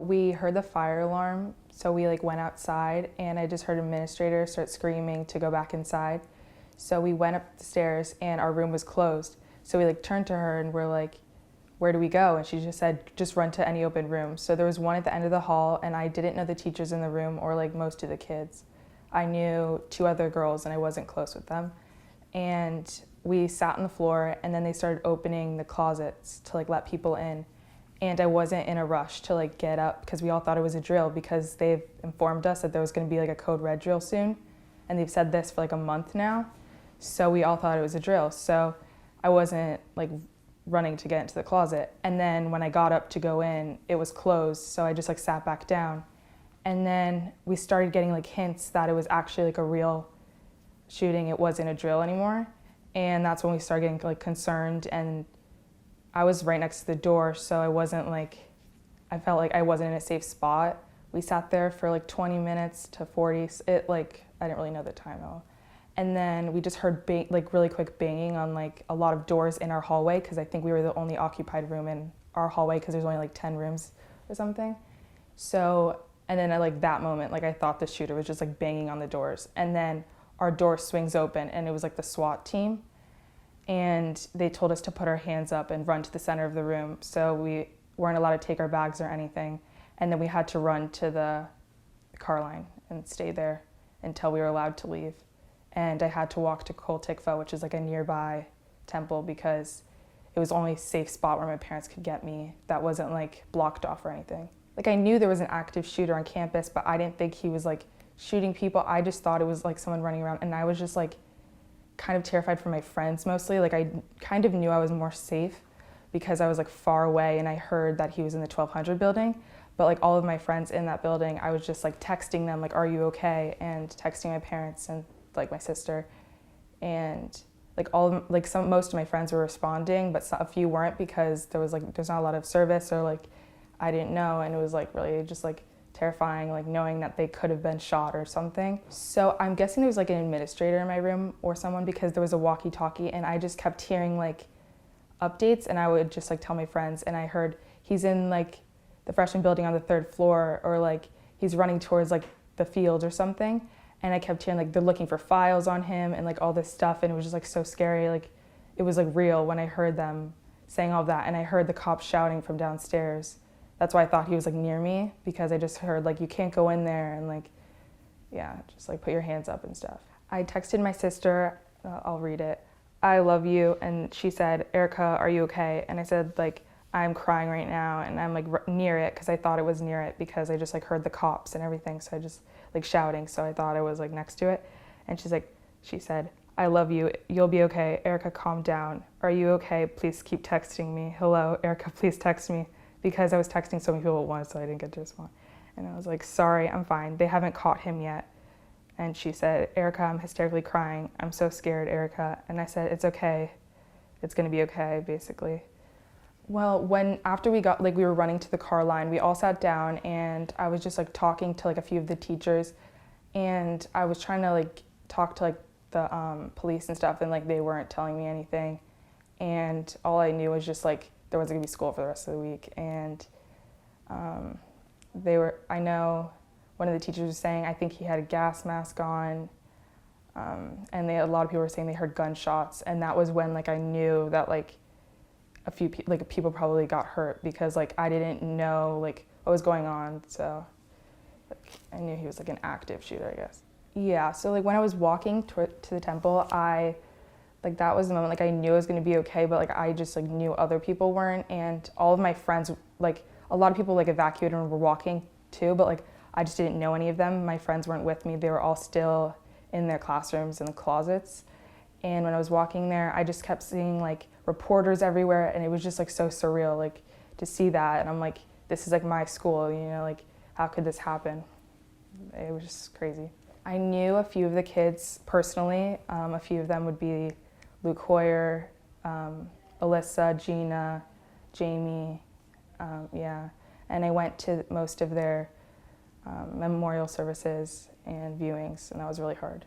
We heard the fire alarm, so we went outside, and I just heard an administrator start screaming to go back inside. So we went up the stairs and our room was closed. So we turned to her and we're like, where do we go? And she just said, just run to any open room. So there was one at the end of the hall, and I didn't know the teachers in the room or most of the kids. I knew two other girls and I wasn't close with them. And we sat on the floor, and then they started opening the closets to let people in. And I wasn't in a rush to get up, because we all thought it was a drill, because they've informed us that there was going to be a code red drill soon. And they've said this for a month now. So we all thought it was a drill. So I wasn't running to get into the closet. And then when I got up to go in, it was closed. So I just sat back down. And then we started getting hints that it was actually a real shooting. It wasn't a drill anymore. And that's when we started getting concerned. And I was right next to the door, so I wasn't I felt like I wasn't in a safe spot. We sat there for 20 minutes to 40. I didn't really know the time at all. And then we just heard really quick banging on a lot of doors in our hallway, because I think we were the only occupied room in our hallway, because there's only 10 rooms or something. So, and then at that moment, I thought the shooter was just banging on the doors. And then our door swings open, and it was the SWAT team. And they told us to put our hands up and run to the center of the room. So we weren't allowed to take our bags or anything. And then we had to run to the car line and stay there until we were allowed to leave. And I had to walk to Kol Tikva, which is a nearby temple, because it was the only safe spot where my parents could get me that wasn't blocked off or anything. I knew there was an active shooter on campus, but I didn't think he was shooting people. I just thought it was someone running around, and I was just kind of terrified for my friends mostly. I kind of knew I was more safe because I was far away, and I heard that he was in the 1200 building. But all of my friends in that building, I was just texting them are you okay? And texting my parents and my sister. And most of my friends were responding, but a few weren't, because there was there's not a lot of service, or I didn't know, and it was really just terrifying, knowing that they could have been shot or something. So I'm guessing there was an administrator in my room or someone, because there was a walkie-talkie, and I just kept hearing updates, and I would just tell my friends, and I heard he's in the freshman building on the 3rd floor, or he's running towards the field or something. And I kept hearing they're looking for files on him and all this stuff, and it was just so scary. It was real when I heard them saying all that, and I heard the cops shouting from downstairs. That's why I thought he was near me, because I just heard you can't go in there, and yeah, just put your hands up and stuff. I texted my sister, I'll read it. I love you. And she said, Erika, are you okay? And I said I'm crying right now, and I'm near it, because I thought it was near it, because I just heard the cops and everything. So I just shouting, so I thought I was next to it. And she said, I love you, you'll be okay. Erika, calm down. Are you okay? Please keep texting me. Hello, Erika, please text me. Because I was texting so many people at once, so I didn't get to respond. And I was sorry, I'm fine. They haven't caught him yet. And she said, Erika, I'm hysterically crying. I'm so scared, Erika. And I said, it's okay. It's gonna be okay, basically. Well, after we got, we were running to the car line, we all sat down, and I was just talking to a few of the teachers, and I was trying to talk to the police and stuff, and they weren't telling me anything. And all I knew was just there wasn't gonna be school for the rest of the week. And I know one of the teachers was saying, I think he had a gas mask on, and a lot of people were saying they heard gunshots, and that was when I knew that a few people probably got hurt, because I didn't know what was going on. So I knew he was an active shooter, I guess. Yeah, so when I was walking to the temple, that was the moment I knew I was gonna be okay, but I just knew other people weren't. And all of my friends, a lot of people evacuated and were walking too, but I just didn't know any of them. My friends weren't with me. They were all still in their classrooms in the closets. And when I was walking there, I just kept seeing reporters everywhere, and it was just so surreal to see that. And I'm this is my school, you know, how could this happen? It was just crazy. I knew a few of the kids personally. A few of them would be Luke Hoyer, Alyssa, Gina, Jamie, yeah. And I went to most of their memorial services and viewings, and that was really hard.